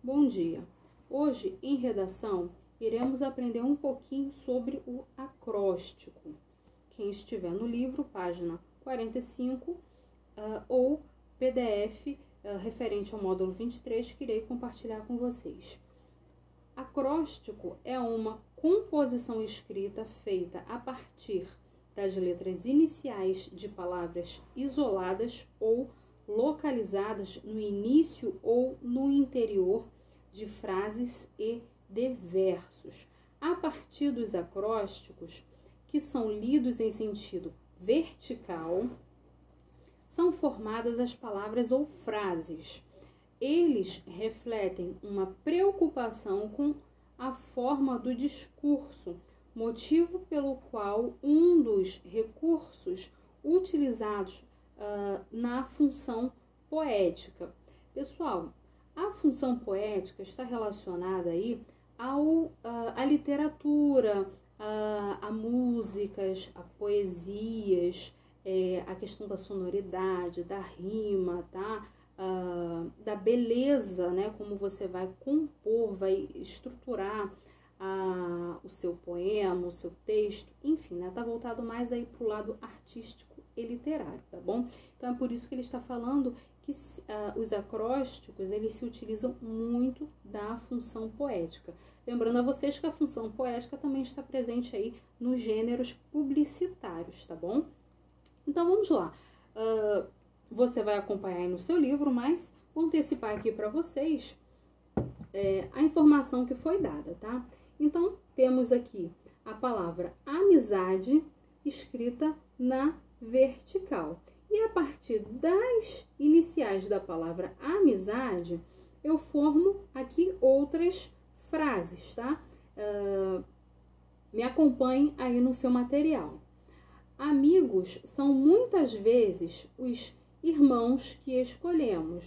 Bom dia! Hoje, em redação, iremos aprender um pouquinho sobre o acróstico. Quem estiver no livro, página 45, ou PDF referente ao módulo 23, que irei compartilhar com vocês. Acróstico é uma composição escrita feita a partir das letras iniciais de palavras isoladas ou localizadas no início ou no interior de frases e de versos. A partir dos acrósticos, que são lidos em sentido vertical, são formadas as palavras ou frases. Eles refletem uma preocupação com a forma do discurso, motivo pelo qual um dos recursos utilizados na função poética. Pessoal, a função poética está relacionada aí à literatura, a músicas, a poesias, a questão da sonoridade, da rima, tá? Da beleza, né? Como você vai compor, vai estruturar o seu poema, o seu texto, enfim, né? Tá voltado mais aí para o lado artístico e literário, tá bom? Então é por isso que ele está falando que os acrósticos, eles se utilizam muito da função poética. Lembrando a vocês que a função poética também está presente aí nos gêneros publicitários, tá bom? Então vamos lá. Você vai acompanhar aí no seu livro, mas vou antecipar aqui para vocês a informação que foi dada, tá? Então, temos aqui a palavra amizade escrita na vertical. E a partir das iniciais da palavra amizade, eu formo aqui outras frases, tá? Me acompanhe aí no seu material. Amigos são muitas vezes os irmãos que escolhemos.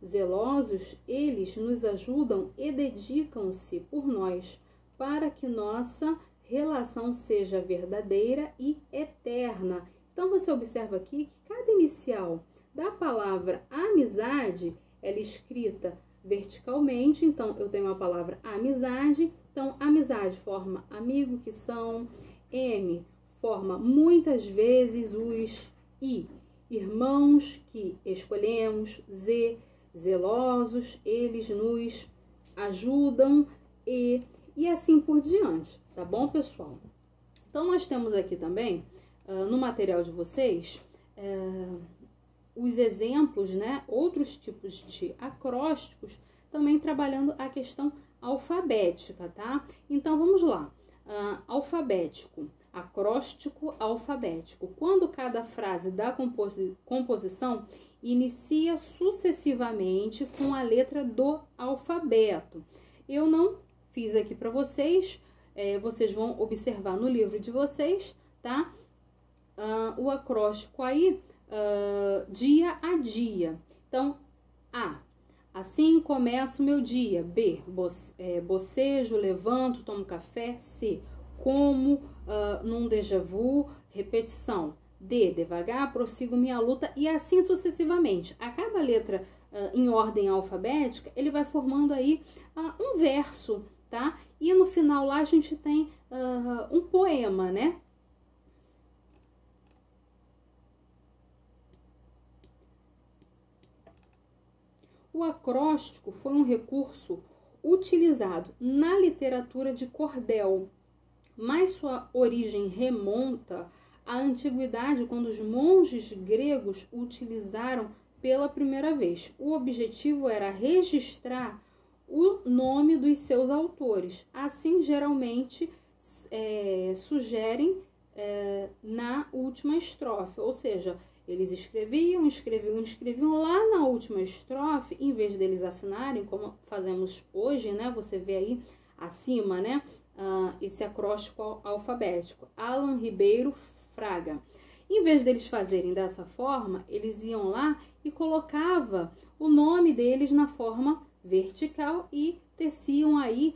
Zelosos, eles nos ajudam e dedicam-se por nós, para que nossa relação seja verdadeira e eterna. Então, você observa aqui que cada inicial da palavra amizade, ela é escrita verticalmente. Então, eu tenho a palavra amizade. Então, amizade forma amigo, que são. M forma muitas vezes os I. Irmãos que escolhemos. Z, zelosos, eles nos ajudam e assim por diante, tá bom, pessoal? Então, nós temos aqui também, no material de vocês, os exemplos, né? Outros tipos de acrósticos, também trabalhando a questão alfabética, tá? Então, vamos lá. Alfabético, acróstico alfabético. Quando cada frase da composição inicia sucessivamente com a letra do alfabeto. Eu não fiz aqui para vocês, vocês vão observar no livro de vocês, tá? O acróstico aí, dia a dia. Então, A, assim começa o meu dia. B, bocejo, levanto, tomo café. C, como num déjà vu, repetição. D, devagar, prossigo minha luta, e assim sucessivamente. A cada letra em ordem alfabética, ele vai formando aí um verso, tá? E no final lá a gente tem um poema, né? O acróstico foi um recurso utilizado na literatura de cordel, mas sua origem remonta à antiguidade, quando os monges gregos o utilizaram pela primeira vez. O objetivo era registrar o nome dos seus autores. Assim, geralmente, sugerem na última estrofe, ou seja, eles escreviam lá na última estrofe, em vez deles assinarem, como fazemos hoje, né? Você vê aí acima, né? Esse acróstico alfabético. Alan Ribeiro Fraga. Em vez deles fazerem dessa forma, eles iam lá e colocavam o nome deles na forma vertical e teciam aí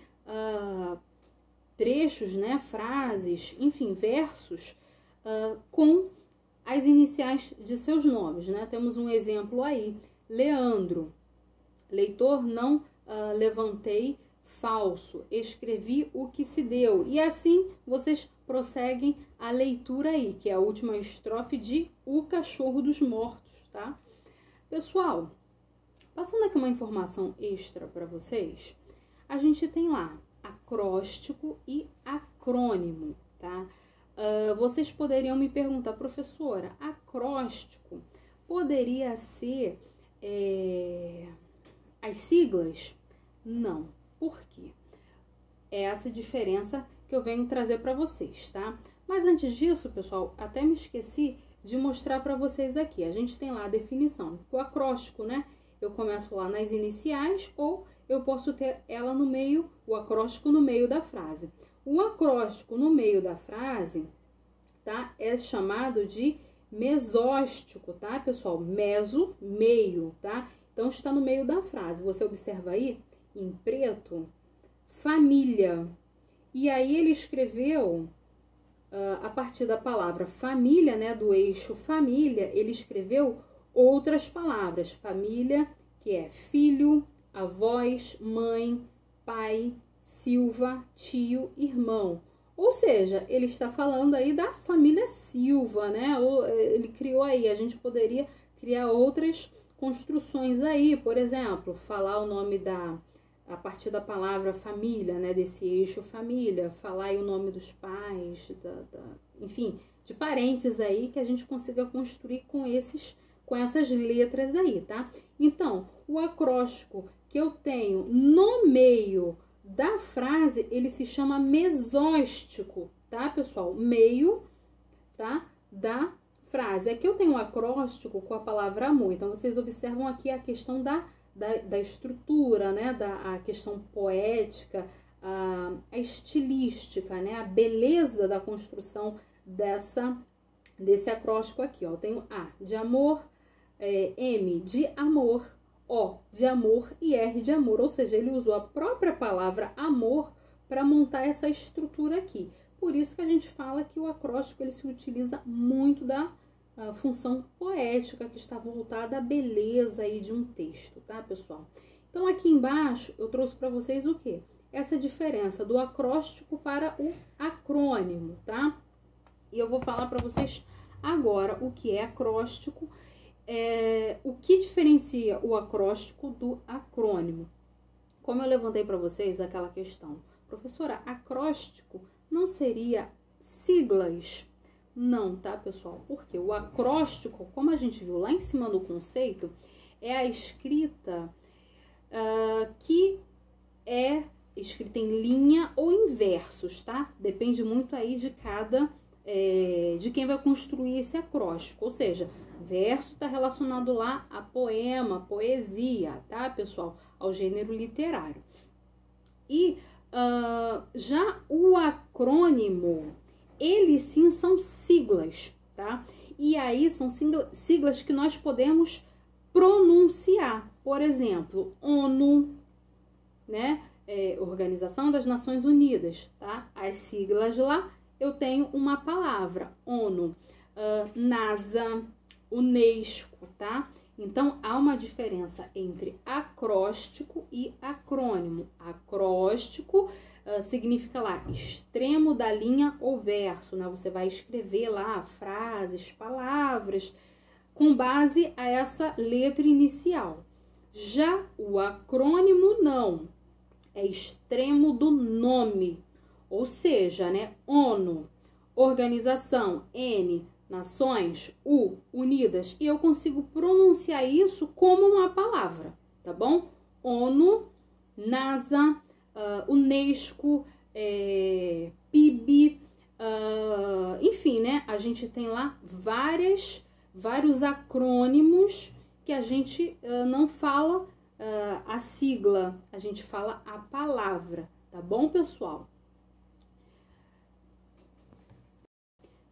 trechos, né? Frases, enfim, versos com as iniciais de seus nomes, né? Temos um exemplo aí, Leandro. Leitor não levantei, falso, escrevi o que se deu. E assim vocês prosseguem a leitura aí, que é a última estrofe de O Cachorro dos Mortos, tá? Pessoal, passando aqui uma informação extra para vocês, a gente tem lá acróstico e acrônimo, tá? Vocês poderiam me perguntar, professora, acróstico poderia ser as siglas? Não. Por quê? É essa diferença que eu venho trazer para vocês, tá? Mas antes disso, pessoal, até me esqueci de mostrar para vocês aqui. A gente tem lá a definição. O acróstico, né? Eu começo lá nas iniciais ou eu posso ter ela no meio, o acróstico no meio da frase. O acróstico no meio da frase, tá? É chamado de mesóstico, tá, pessoal? Meso, meio, tá? Então, está no meio da frase. Você observa aí, em preto, família. E aí ele escreveu, a partir da palavra família, né, do eixo família, ele escreveu outras palavras. Família, que é filho, avós, mãe, pai, Silva, tio, irmão. Ou seja, ele está falando aí da família Silva, né? Ele criou aí, a gente poderia criar outras construções aí, por exemplo, falar o nome a partir da palavra família, né? Desse eixo família, falar aí o nome dos pais, enfim, de parentes aí que a gente consiga construir com essas letras aí, tá? Então, o acróstico que eu tenho no meio da frase, ele se chama mesóstico, tá, pessoal? Meio, tá, da frase. Aqui eu tenho um acróstico com a palavra amor, então vocês observam aqui a questão da estrutura, né, a questão poética, a estilística, né, a beleza da construção desse acróstico aqui, ó. Eu tenho A de amor, M de amor, O de amor e R de amor, ou seja, ele usou a própria palavra amor para montar essa estrutura aqui. Por isso que a gente fala que o acróstico ele se utiliza muito da função poética que está voltada à beleza aí de um texto, tá, pessoal? Então, aqui embaixo eu trouxe para vocês o quê? Essa diferença do acróstico para o acrônimo, tá? E eu vou falar para vocês agora o que é acróstico. O que diferencia o acróstico do acrônimo? Como eu levantei para vocês aquela questão, professora, acróstico não seria siglas? Não, tá, pessoal? Porque o acróstico, como a gente viu lá em cima no conceito, é a escrita que é escrita em linha ou em versos, tá? Depende muito aí de quem vai construir esse acróstico, ou seja, verso está relacionado lá a poema, poesia, tá, pessoal? Ao gênero literário. E já o acrônimo, eles sim são siglas, tá? E aí são siglas que nós podemos pronunciar. Por exemplo, ONU, né? Organização das Nações Unidas, tá? As siglas lá, eu tenho uma palavra, ONU, NASA, Unesco, tá? Então, há uma diferença entre acróstico e acrônimo. Acróstico significa lá, extremo da linha ou verso, né? Você vai escrever lá frases, palavras, com base a essa letra inicial. Já o acrônimo, não. É extremo do nome. Ou seja, né? ONU, organização, N, nações, U, unidas. E eu consigo pronunciar isso como uma palavra, tá bom? ONU, NASA, Unesco, PIB, enfim, né? A gente tem lá vários acrônimos que a gente não fala a sigla, a gente fala a palavra, tá bom, pessoal?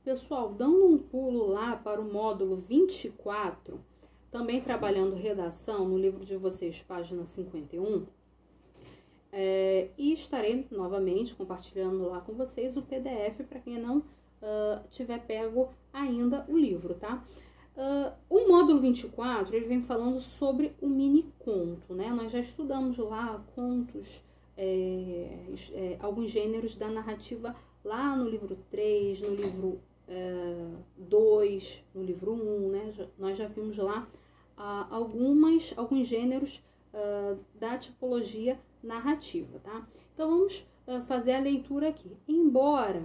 Pessoal, dando um pulo lá para o módulo 24, também trabalhando redação no livro de vocês, página 51, e estarei novamente compartilhando lá com vocês o PDF para quem não tiver pego ainda o livro, tá? O módulo 24, ele vem falando sobre o mini-conto, né? Nós já estudamos lá contos, alguns gêneros da narrativa lá no livro 3, no livro 2, no livro 1, né? Nós já vimos lá alguns gêneros da tipologia narrativa, tá? Então, vamos fazer a leitura aqui. Embora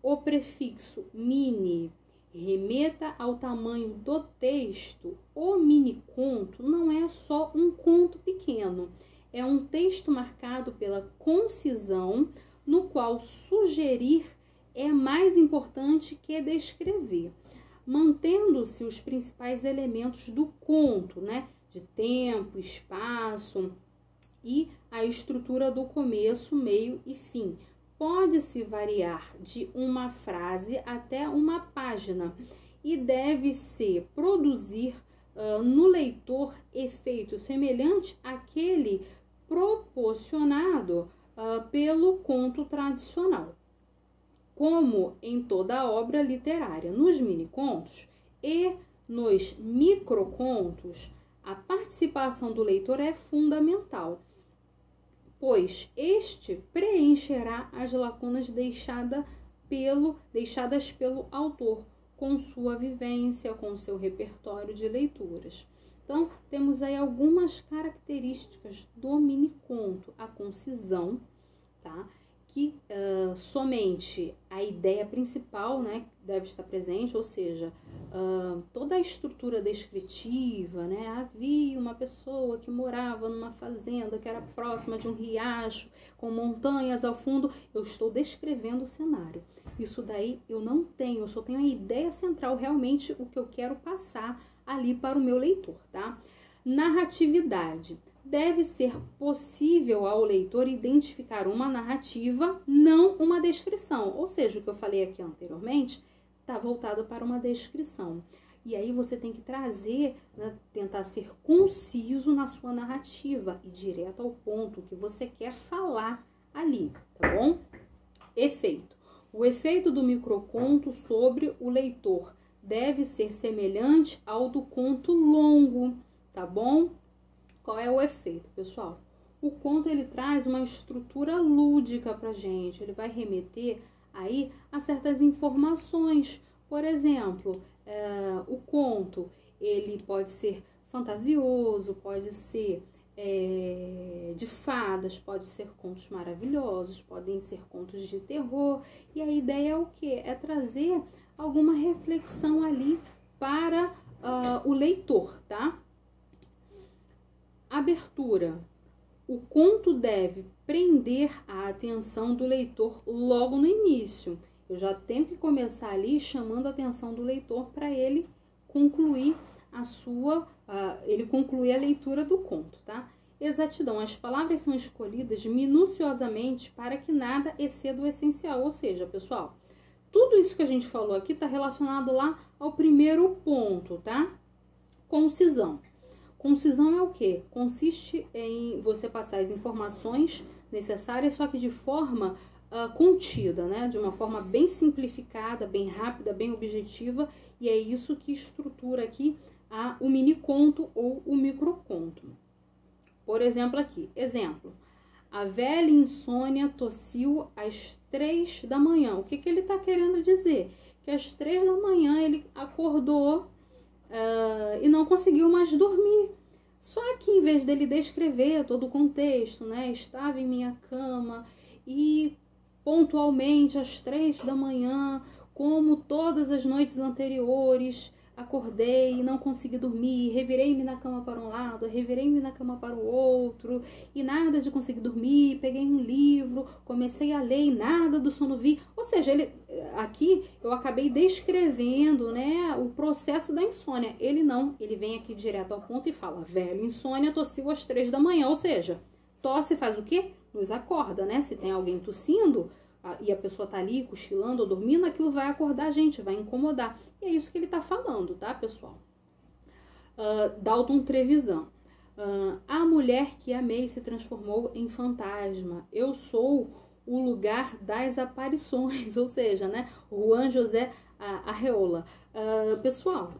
o prefixo mini remeta ao tamanho do texto, o mini-conto não é só um conto pequeno. É um texto marcado pela concisão, no qual sugerir é mais importante que descrever, mantendo-se os principais elementos do conto, né? De tempo, espaço e a estrutura do começo, meio e fim. Pode-se variar de uma frase até uma página e deve-se produzir no leitor efeito semelhante àquele proporcionado pelo conto tradicional. Como em toda obra literária, nos minicontos e nos microcontos, a participação do leitor é fundamental, pois este preencherá as lacunas deixadas pelo autor, com sua vivência, com seu repertório de leituras. Então, temos aí algumas características do miniconto: a concisão, tá? Que somente a ideia principal, né, deve estar presente, ou seja, toda a estrutura descritiva, né? Havia uma pessoa que morava numa fazenda que era próxima de um riacho, com montanhas ao fundo. Eu estou descrevendo o cenário. Isso daí eu não tenho, eu só tenho a ideia central, realmente o que eu quero passar ali para o meu leitor, tá? Narratividade. Deve ser possível ao leitor identificar uma narrativa, não uma descrição. Ou seja, o que eu falei aqui anteriormente está voltado para uma descrição. E aí você tem que trazer, né, tentar ser conciso na sua narrativa e direto ao ponto que você quer falar ali, tá bom? Efeito. O efeito do microconto sobre o leitor deve ser semelhante ao do conto longo, tá bom? Qual é o efeito, pessoal? O conto, ele traz uma estrutura lúdica pra gente, ele vai remeter aí a certas informações. Por exemplo, o conto, ele pode ser fantasioso, pode ser de fadas, pode ser contos maravilhosos, podem ser contos de terror. E a ideia é o quê? É trazer alguma reflexão ali para o leitor, tá? Abertura. O conto deve prender a atenção do leitor logo no início. Eu já tenho que começar ali chamando a atenção do leitor para ele concluir a leitura do conto, tá? Exatidão. As palavras são escolhidas minuciosamente para que nada exceda o essencial. Ou seja, pessoal, tudo isso que a gente falou aqui está relacionado lá ao primeiro ponto, tá? Concisão. Concisão é o quê? Consiste em você passar as informações necessárias, só que de forma contida, né? De uma forma bem simplificada, bem rápida, bem objetiva, e é isso que estrutura aqui o mini-conto ou o microconto. Por exemplo aqui, a velha insônia tossiu às 3 da manhã. O que ele está querendo dizer? Que às 3 da manhã ele acordou e não conseguiu mais dormir. Só que em vez dele descrever todo o contexto, né? Estava em minha cama e pontualmente às 3 da manhã, como todas as noites anteriores, acordei e não consegui dormir, revirei-me na cama para um lado, revirei-me na cama para o outro, e nada de conseguir dormir, peguei um livro, comecei a ler e nada do sono vi. Ou seja, aqui eu acabei descrevendo, né, o processo da insônia. Ele vem aqui direto ao ponto e fala: velho, insônia, tossiu às 3 da manhã. Ou seja, tosse faz o quê? Nos acorda, né? Se tem alguém tossindo e a pessoa tá ali cochilando ou dormindo, aquilo vai acordar a gente, vai incomodar. E é isso que ele tá falando, tá, pessoal? Dalton Trevisan. A mulher que amei se transformou em fantasma. Eu sou o lugar das aparições. Ou seja, né? Juan José Arreola. Pessoal,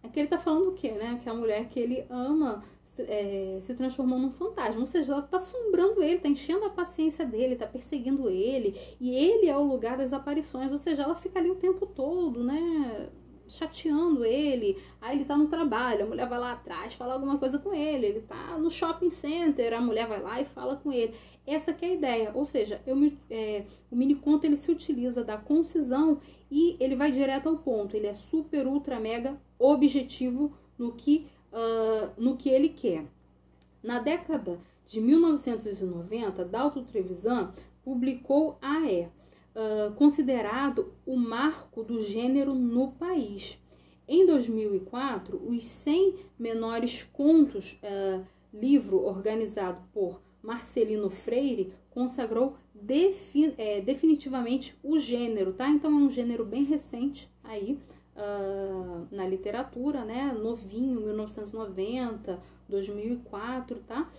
Aqui ele tá falando o quê, né? Que a mulher que ele ama se transformou num fantasma. Ou seja, ela tá assombrando ele, tá enchendo a paciência dele, tá perseguindo ele. E ele é o lugar das aparições. Ou seja, ela fica ali o tempo todo, né? Chateando ele. Aí ele tá no trabalho, a mulher vai lá atrás, fala alguma coisa com ele. Ele tá no shopping center, a mulher vai lá e fala com ele. Essa que é a ideia. Ou seja, o miniconto ele se utiliza da concisão e ele vai direto ao ponto. Ele é super, ultra, mega objetivo no que ele quer. Na década de 1990, Dalton Trevisan publicou considerado o marco do gênero no país. Em 2004, os 100 menores contos, livro organizado por Marcelino Freire, consagrou definitivamente o gênero, tá? Então é um gênero bem recente aí na literatura, né? Novinho, 1990, 2004, tá?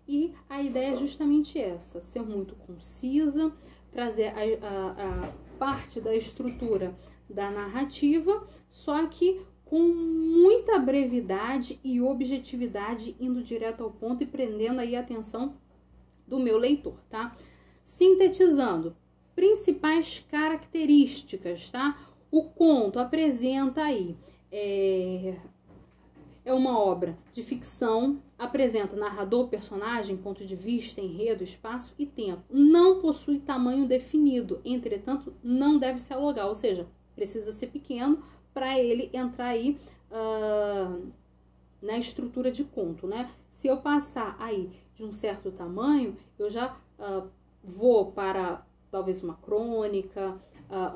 E a ideia é justamente essa, ser muito concisa, trazer a parte da estrutura da narrativa, só que com muita brevidade e objetividade, indo direto ao ponto e prendendo aí a atenção do meu leitor, tá? Sintetizando, principais características, tá? O conto apresenta aí, é uma obra de ficção, apresenta narrador, personagem, ponto de vista, enredo, espaço e tempo. Não possui tamanho definido, entretanto, não deve se alugar, ou seja, precisa ser pequeno para ele entrar aí na estrutura de conto, né? Se eu passar aí de um certo tamanho, eu já vou para talvez uma crônica,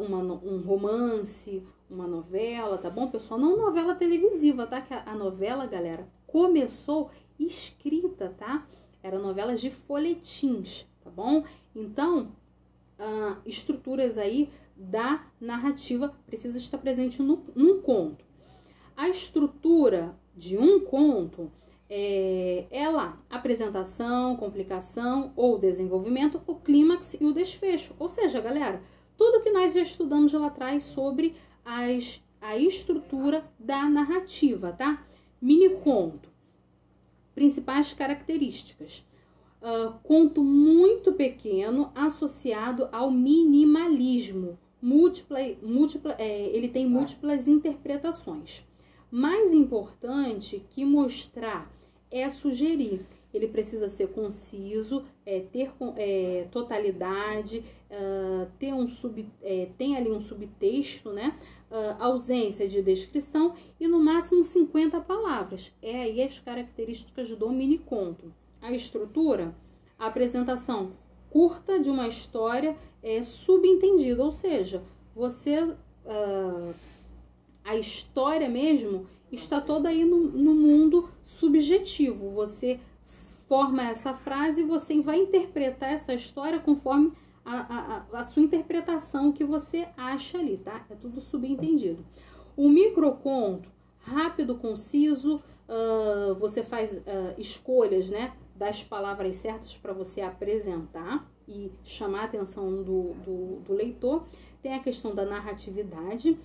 um romance, uma novela, tá bom, pessoal? Não novela televisiva, tá? Que a novela, galera, começou escrita, tá? Eram novelas de folhetins, tá bom? Então, estruturas aí da narrativa precisa estar presente num conto. A estrutura de um conto é lá, apresentação, complicação ou desenvolvimento, o clímax e o desfecho. Ou seja, galera, tudo que nós já estudamos lá atrás sobre a estrutura da narrativa, tá? Mini conto. Principais características. Conto muito pequeno associado ao minimalismo. Ele tem múltiplas interpretações. Mais importante que mostrar é sugerir. Ele precisa ser conciso, ter totalidade, tem ali um subtexto, né? Ausência de descrição e no máximo 50 palavras. É aí as características do mini conto. A estrutura, a apresentação curta de uma história subentendida, ou seja, a história mesmo está toda aí no mundo subjetivo. Você forma essa frase e você vai interpretar essa história conforme a sua interpretação que você acha ali, tá? É tudo subentendido. O microconto, rápido, conciso, você faz escolhas, né, das palavras certas para você apresentar e chamar a atenção do leitor. Tem a questão da narratividade,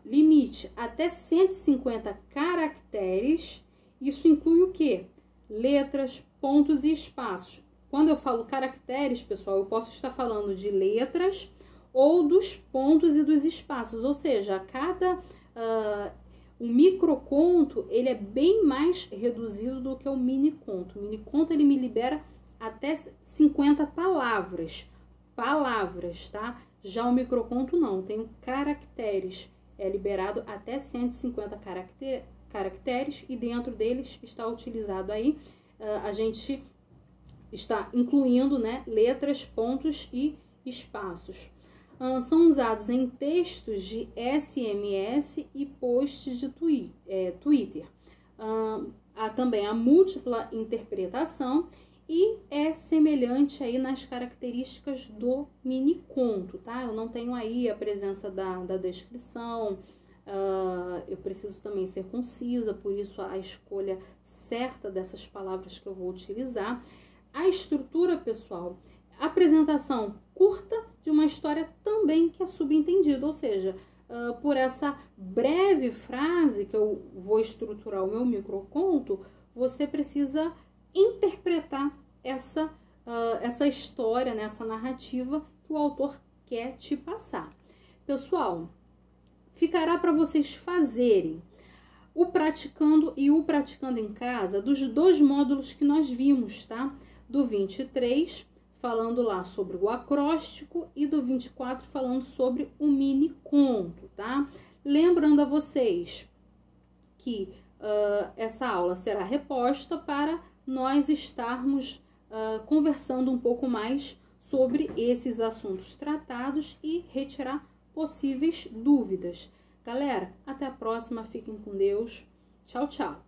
limite até 150 caracteres. Isso inclui o quê? Letras, pontos e espaços. Quando eu falo caracteres, pessoal, eu posso estar falando de letras ou dos pontos e dos espaços. Ou seja, o microconto, ele é bem mais reduzido do que o miniconto. O miniconto, ele me libera até 50 palavras. Tá? Já o microconto não, tem caracteres. É liberado até 150 caracteres e dentro deles está utilizado aí, a gente está incluindo, né, letras, pontos e espaços. São usados em textos de SMS e posts de Twitter. Há também a múltipla interpretação e é semelhante aí nas características do mini conto, tá? Eu não tenho aí a presença da descrição, eu preciso também ser concisa, por isso a escolha certa dessas palavras que eu vou utilizar. A estrutura, pessoal, apresentação curta de uma história também que é subentendida, ou seja, por essa breve frase que eu vou estruturar o meu microconto, você precisa interpretar essa história, né, essa narrativa que o autor quer te passar. Pessoal, ficará para vocês fazerem o praticando e o praticando em casa dos 2 módulos que nós vimos, tá? Do 23, falando lá sobre o acróstico, e do 24, falando sobre o mini conto, tá? Lembrando a vocês que essa aula será reposta para nós estarmos conversando um pouco mais sobre esses assuntos tratados e retirar possíveis dúvidas. Galera, até a próxima, fiquem com Deus. Tchau, tchau!